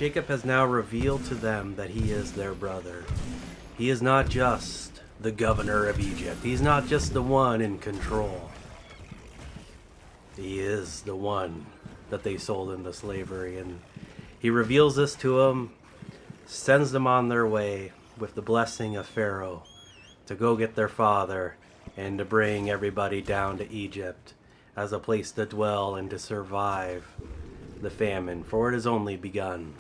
Jacob has now revealed to them that he is their brother. He is not just the governor of Egypt. He's not just the one in control. He is the one that they sold into slavery. And he reveals this to them, sends them on their way with the blessing of Pharaoh to go get their father and to bring everybody down to Egypt as a place to dwell and to survive the famine, for it has only begun.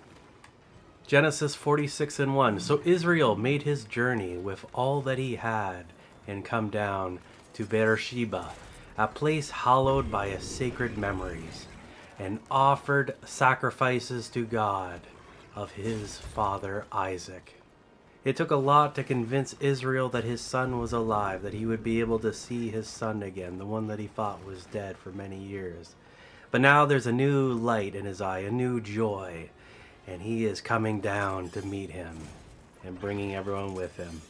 Genesis 46:1. So Israel made his journey with all that he had and come down to Beersheba, a place hallowed by a sacred memories, and offered sacrifices to God of his father Isaac. It took a lot to convince Israel that his son was alive, that he would be able to see his son again, the one that he thought was dead for many years. But now there's a new light in his eye, a new joy, and he is coming down to meet him and bringing everyone with him.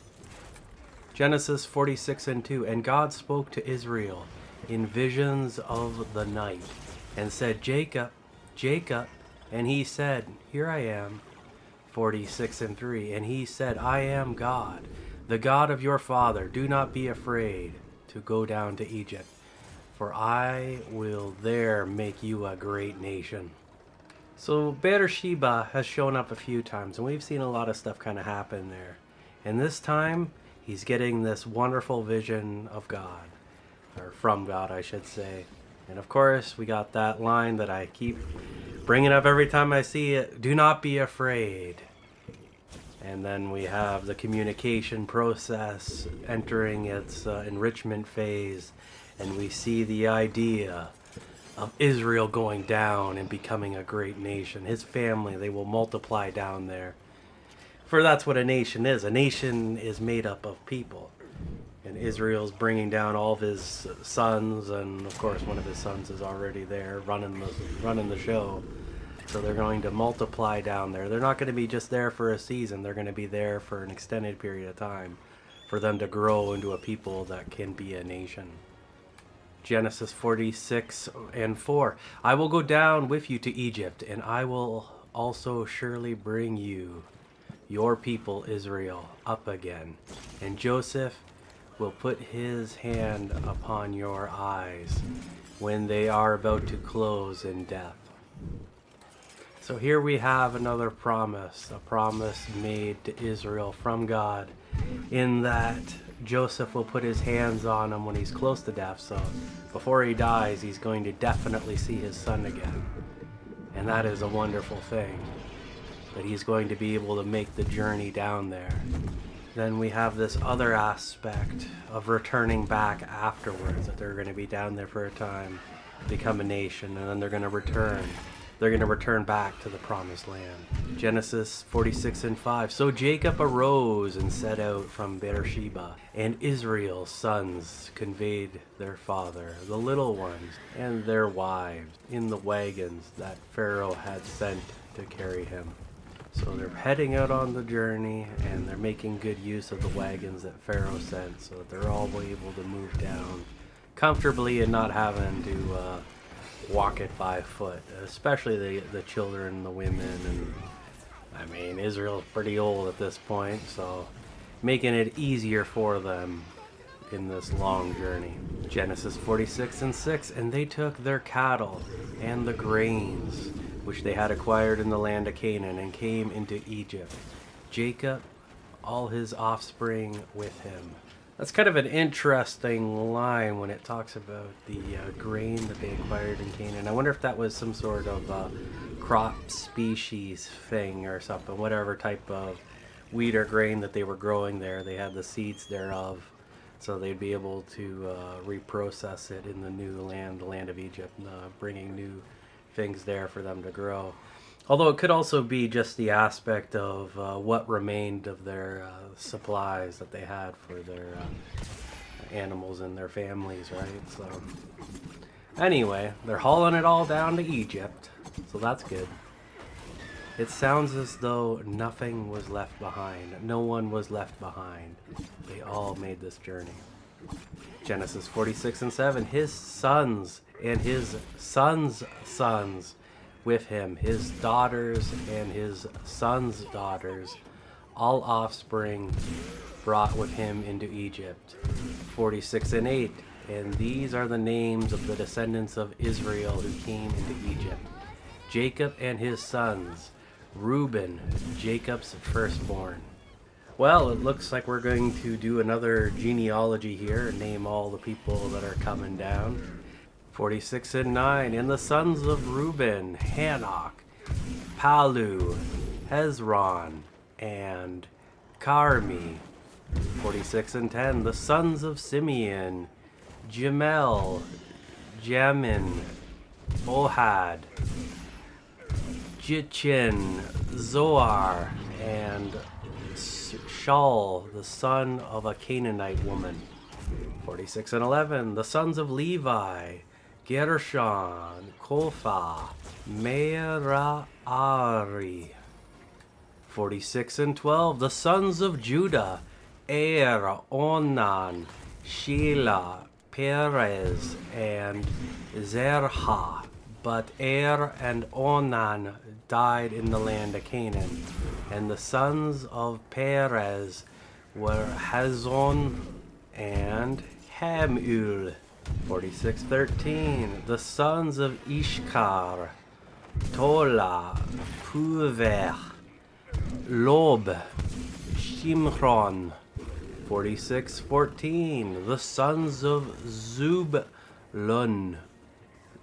Genesis 46:2. And God spoke to Israel in visions of the night and said, Jacob, Jacob. And he said, Here I am. 46:3. And he said, I am God, the God of your father. Do not be afraid to go down to Egypt, for I will there make you a great nation. So Beersheba has shown up a few times, and we've seen a lot of stuff kind of happen there. And this time, he's getting this wonderful vision of God, or from God, I should say. And of course, we got that line that I keep bringing up every time I see it, do not be afraid. And then we have the communication process entering its enrichment phase, and we see the idea of Israel going down and becoming a great nation. His family, they will multiply down there. For that's what a nation is. A nation is made up of people. And Israel's bringing down all of his sons, and of course one of his sons is already there running the show. So they're going to multiply down there. They're not going to be just there for a season. They're going to be there for an extended period of time for them to grow into a people that can be a nation. Genesis 46:4. I will go down with you to Egypt, and I will also surely bring you, your people Israel, up again. And Joseph will put his hand upon your eyes when they are about to close in death. So here we have another promise, a promise made to Israel from God, in that Joseph will put his hands on him when he's close to death. So before he dies, he's going to definitely see his son again. And that is a wonderful thing, that he's going to be able to make the journey down there. Then we have this other aspect of returning back afterwards, that they're going to be down there for a time, become a nation, and then they're going to return. They're going to return back to the promised land. Genesis 46:5. So Jacob arose and set out from Beersheba, and Israel's sons conveyed their father, the little ones, and their wives in the wagons that Pharaoh had sent to carry him. So they're heading out on the journey, and they're making good use of the wagons that Pharaoh sent, so that they're all able to move down comfortably and not having to walk it by foot, especially the children, the women, and I mean, Israel's pretty old at this point, so making it easier for them in this long journey. Genesis 46:6. And they took their cattle and the grains which they had acquired in the land of Canaan, and came into Egypt, Jacob, all his offspring with him. That's kind of an interesting line when it talks about the grain that they acquired in Canaan. I wonder if that was some sort of crop species thing or something, whatever type of wheat or grain that they were growing there. They had the seeds thereof, so they'd be able to reprocess it in the new land, the land of Egypt, bringing new things there for them to grow. Although it could also be just the aspect of what remained of their supplies that they had for their animals and their families, right? So anyway, they're hauling it all down to Egypt, so that's good. It sounds as though nothing was left behind. No one was left behind. They all made this journey. Genesis 46:7. His sons and his sons' sons with him, his daughters and his sons' daughters, all offspring brought with him into Egypt. 46 and 8. And these are the names of the descendants of Israel who came into Egypt. Jacob and his sons. Reuben, Jacob's firstborn. Well, it looks like we're going to do another genealogy here and name all the people that are coming down. 46 and 9. And the sons of Reuben, Hanok, Palu, Hezron, and Carmi. 46 and 10. The sons of Simeon, Jamel, Jamin, Ohad, Jichin, Zoar, and Shaul, the son of a Canaanite woman. 46 and 11. The sons of Levi, Gershon, Kofa, Merari. 46 and 12. The sons of Judah, Er, Onan, Shelah, Perez, and Zerah. But Er and Onan died in the land of Canaan. And the sons of Perez were Hazon and Hamul. 46:13. The sons of Ishkar, Tola, Puver, Lob, Shimron. 46:14. The sons of Zubulun,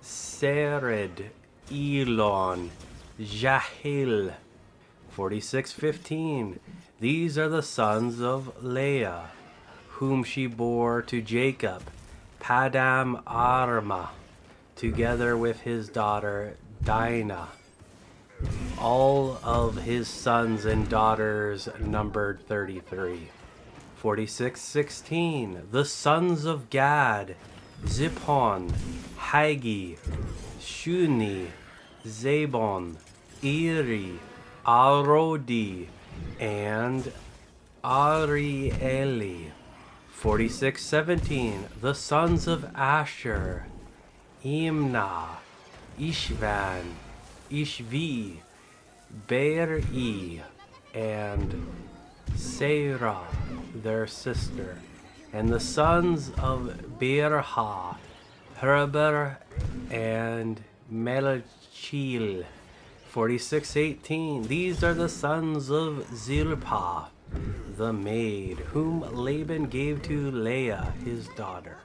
Sered, Elon, Jahil. 46:15. These are the sons of Leah, whom she bore to Jacob, Padam Arma, together with his daughter Dinah. All of his sons and daughters numbered 33. 46:16. The sons of Gad, Ziphon, Hagi, Shuni, Zabon, Eri, Arodi, and Arieli. 46:17. The sons of Asher, Imnah, Ishvan, Ishvi, Beeri, and Sarah, their sister. And the sons of Berha, Heber, and Melchil. 46:18. These are the sons of Zilpah, the maid, whom Laban gave to Leah, his daughter.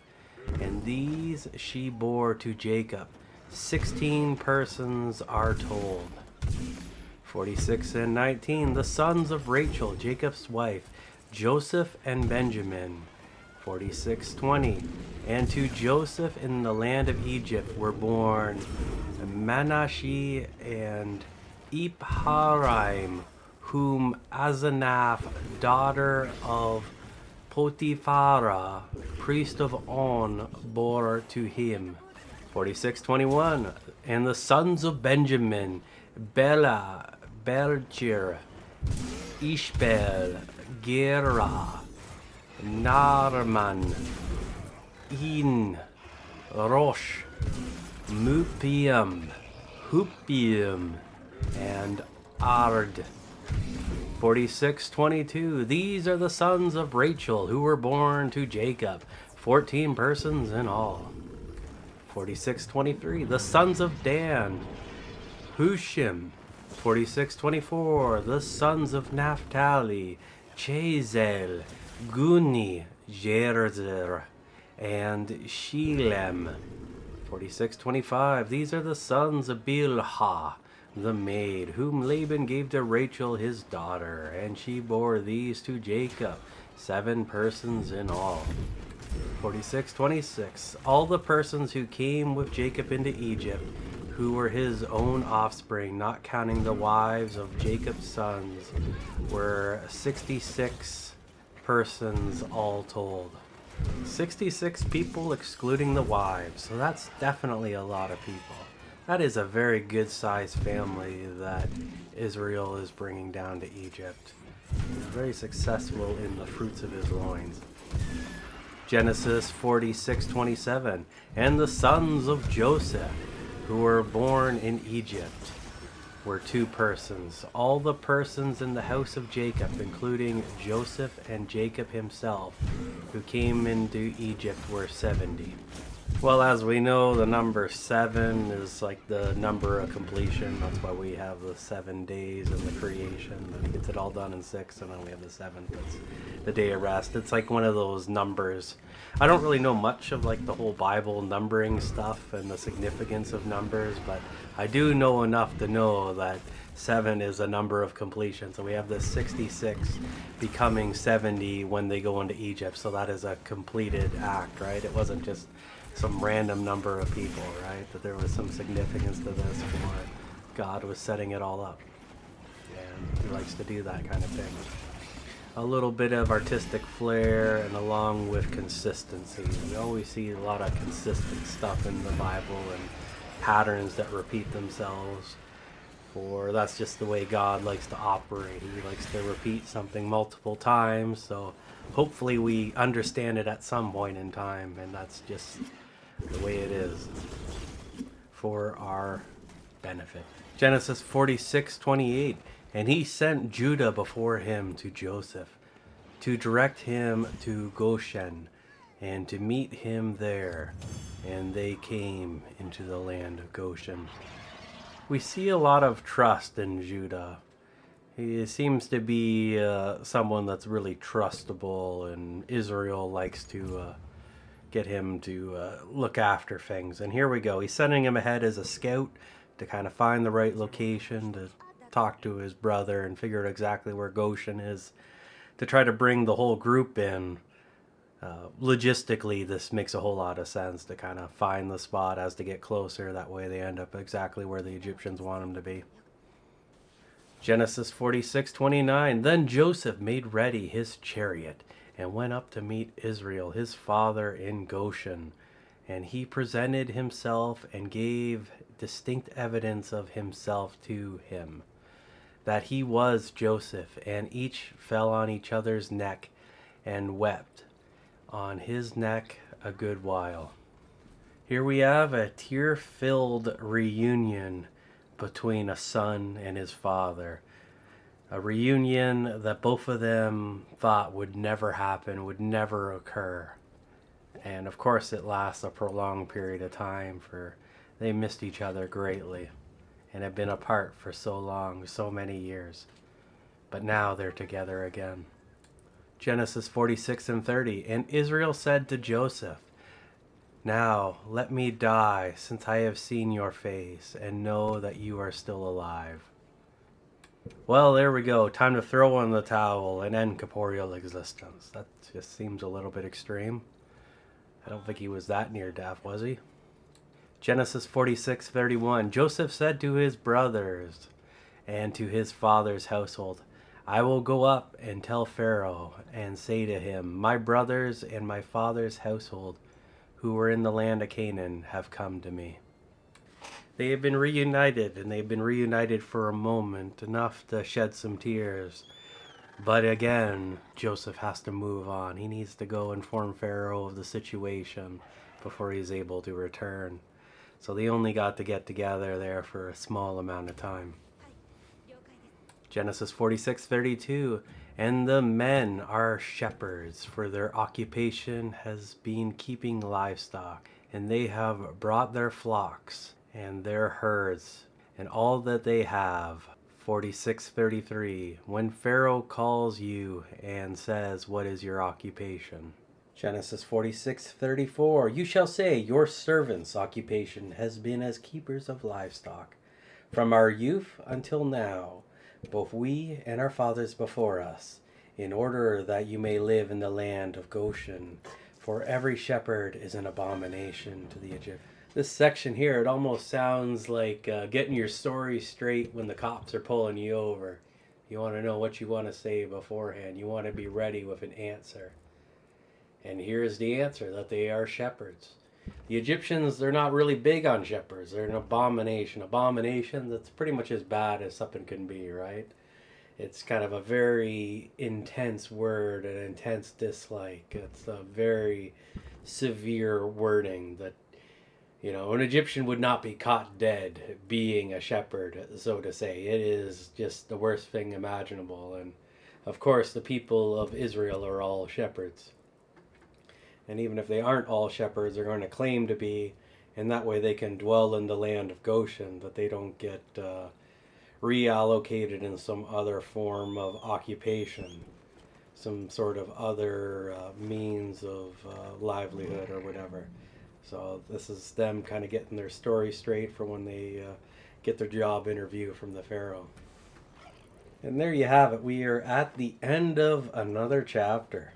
And these she bore to Jacob. 16 persons are told. 46:19. The sons of Rachel, Jacob's wife, Joseph and Benjamin. 46:20. And to Joseph in the land of Egypt were born Manasseh and Ephraim, whom Asenath, daughter of Potiphera, priest of On, bore to him. 46:21. And the sons of Benjamin, Bela, Belchir, Ishbel, Gera, Narman, In, Rosh, Mupium, Hupium, and Ard. 46:22. These are the sons of Rachel who were born to Jacob, 14 persons in all. 46:23. The sons of Dan, Hushim. 46:24. The sons of Naphtali, Chazel, Guni, Jerzer, and Shilem. 46:25. These are the sons of Bilhah, the maid, whom Laban gave to Rachel his daughter, and she bore these to Jacob, 7 persons in all. 46:26. All the persons who came with Jacob into Egypt, who were his own offspring, not counting the wives of Jacob's sons, were 66 persons all told. 66 people excluding the wives, so that's definitely a lot of people. That is a very good sized family that Israel is bringing down to Egypt. He's very successful in the fruits of his loins. Genesis 46:27. And the sons of Joseph, who were born in Egypt were two persons. All the persons in the house of Jacob, including Joseph and Jacob himself, who came into Egypt, were 70. Well, as we know, the number 7 is like the number of completion. That's why we have the 7 days in the creation. And he gets it all done in 6, and then we have the 7th. That's the day of rest. It's like one of those numbers. I don't really know much of like the whole Bible numbering stuff and the significance of numbers, but I do know enough to know that 7 is a number of completion. So we have the 66 becoming 70 when they go into Egypt. So that is a completed act, right? It wasn't just some random number of people, right? That there was some significance to this for God was setting it all up. And he likes to do that kind of thing. A little bit of artistic flair and along with consistency. We always see a lot of consistent stuff in the Bible and patterns that repeat themselves. For that's just the way God likes to operate. He likes to repeat something multiple times. So hopefully we understand it at some point in time, and that's just the way it is for our benefit. Genesis 46:28. And he sent Judah before him to Joseph, to direct him to Goshen, and to meet him there. And they came into the land of Goshen. We see a lot of trust in Judah. He seems to be someone that's really trustable, and Israel likes to get him to look after things. And here we go. He's sending him ahead as a scout to kind of find the right location, to talk to his brother and figure out exactly where Goshen is, to try to bring the whole group in. Logistically, this makes a whole lot of sense to kind of find the spot as to get closer. That way they end up exactly where the Egyptians want them to be. Genesis 46:29. Then Joseph made ready his chariot and went up to meet Israel, his father, in Goshen. And he presented himself and gave distinct evidence of himself to him, that he was Joseph, and each fell on each other's neck and wept on his neck a good while. Here we have a tear-filled reunion between a son and his father. A reunion that both of them thought would never happen, would never occur. And of course it lasts a prolonged period of time, for they missed each other greatly and have been apart for so long, so many years. But now they're together again. Genesis 46:30. And Israel said to Joseph, now let me die, since I have seen your face and know that you are still alive. Well, there we go. Time to throw in the towel and end corporeal existence. That just seems a little bit extreme. I don't think he was that near death, was he? Genesis 46:31. Joseph said to his brothers and to his father's household, I will go up and tell Pharaoh and say to him, my brothers and my father's household who were in the land of Canaan have come to me. They have been reunited, and they've been reunited for a moment, enough to shed some tears. But again, Joseph has to move on. He needs to go inform Pharaoh of the situation before he's able to return. So they only got to get together there for a small amount of time. Genesis 46:32. And the men are shepherds, for their occupation has been keeping livestock, and they have brought their flocks and their herds and all that they have. 46:33. When Pharaoh calls you and says, what is your occupation? Genesis 46:34. You shall say, your servant's occupation has been as keepers of livestock, from our youth until now, both we and our fathers before us, in order that you may live in the land of Goshen, for every shepherd is an abomination to the Egyptians. This section here, it almost sounds like getting your story straight when the cops are pulling you over. You want to know what you want to say beforehand. You want to be ready with an answer. And here's the answer, that they are shepherds. The Egyptians, they're not really big on shepherds. They're an abomination. Abomination, that's pretty much as bad as something can be, right? It's kind of a very intense word, an intense dislike. It's a very severe wording that, An Egyptian would not be caught dead being a shepherd, so to say. It is just the worst thing imaginable. And of course, the people of Israel are all shepherds. And even if they aren't all shepherds, they're going to claim to be, and that way they can dwell in the land of Goshen, that they don't get reallocated in some other form of occupation, some sort of other means of livelihood or whatever. So this is them kind of getting their story straight for when they get their job interview from the Pharaoh. And there you have it. We are at the end of another chapter.